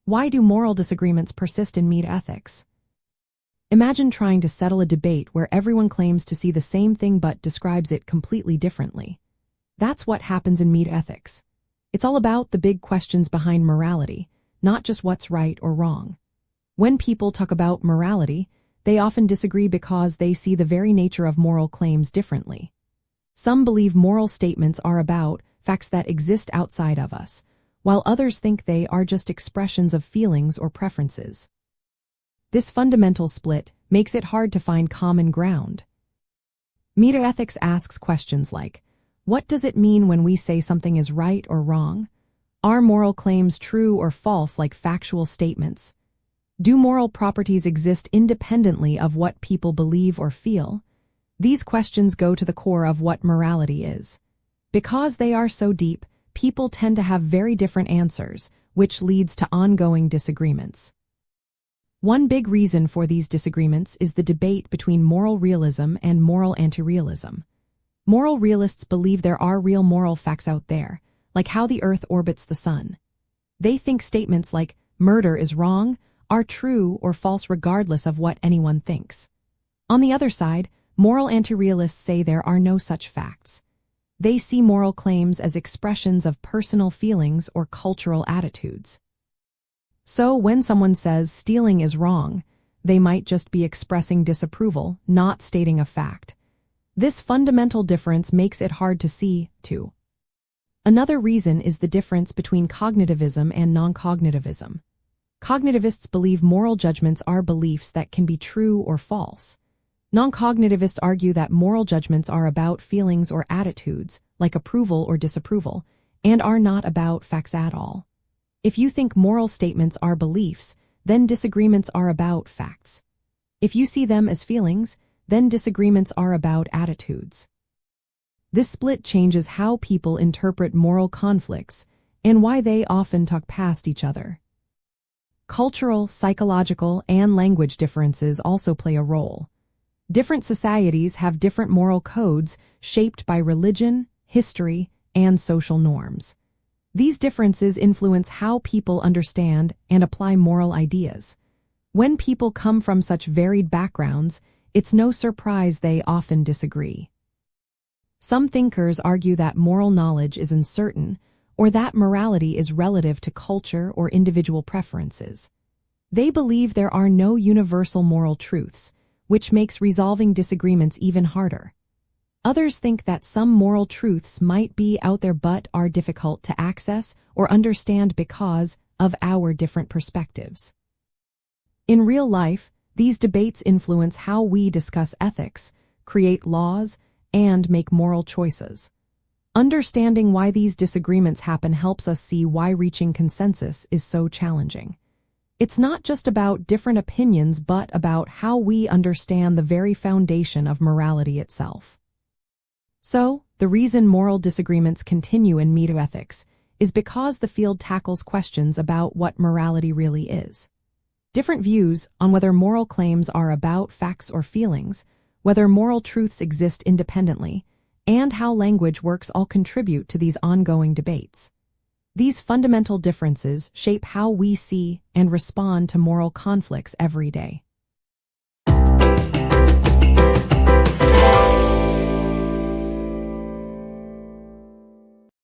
Why do moral disagreements persist in meta-ethics? Imagine trying to settle a debate where everyone claims to see the same thing but describes it completely differently. That's what happens in meta-ethics. It's all about the big questions behind morality, not just what's right or wrong. When people talk about morality, they often disagree because they see the very nature of moral claims differently. Some believe moral statements are about facts that exist outside of us, while others think they are just expressions of feelings or preferences. This fundamental split makes it hard to find common ground. Meta-ethics asks questions like, what does it mean when we say something is right or wrong? Are moral claims true or false like factual statements? Do moral properties exist independently of what people believe or feel? These questions go to the core of what morality is. Because they are so deep, people tend to have very different answers, which leads to ongoing disagreements. One big reason for these disagreements is the debate between moral realism and moral anti-realism. Moral realists believe there are real moral facts out there, like how the Earth orbits the sun. They think statements like, murder is wrong, are true or false regardless of what anyone thinks. On the other side, moral anti-realists say there are no such facts. They see moral claims as expressions of personal feelings or cultural attitudes. So when someone says stealing is wrong, they might just be expressing disapproval, not stating a fact. This fundamental difference makes it hard to see, too. Another reason is the difference between cognitivism and non-cognitivism. Cognitivists believe moral judgments are beliefs that can be true or false. Non-cognitivists argue that moral judgments are about feelings or attitudes, like approval or disapproval, and are not about facts at all. If you think moral statements are beliefs, then disagreements are about facts. If you see them as feelings, then disagreements are about attitudes. This split changes how people interpret moral conflicts and why they often talk past each other. Cultural, psychological, and language differences also play a role. Different societies have different moral codes shaped by religion, history, and social norms. These differences influence how people understand and apply moral ideas. When people come from such varied backgrounds, it's no surprise they often disagree. Some thinkers argue that moral knowledge is uncertain, or that morality is relative to culture or individual preferences. They believe there are no universal moral truths, which makes resolving disagreements even harder. Others think that some moral truths might be out there but are difficult to access or understand because of our different perspectives. In real life, these debates influence how we discuss ethics, create laws, and make moral choices. Understanding why these disagreements happen helps us see why reaching consensus is so challenging. It's not just about different opinions, but about how we understand the very foundation of morality itself. So, the reason moral disagreements continue in meta-ethics is because the field tackles questions about what morality really is. Different views on whether moral claims are about facts or feelings, whether moral truths exist independently, and how language works all contribute to these ongoing debates. These fundamental differences shape how we see and respond to moral conflicts every day.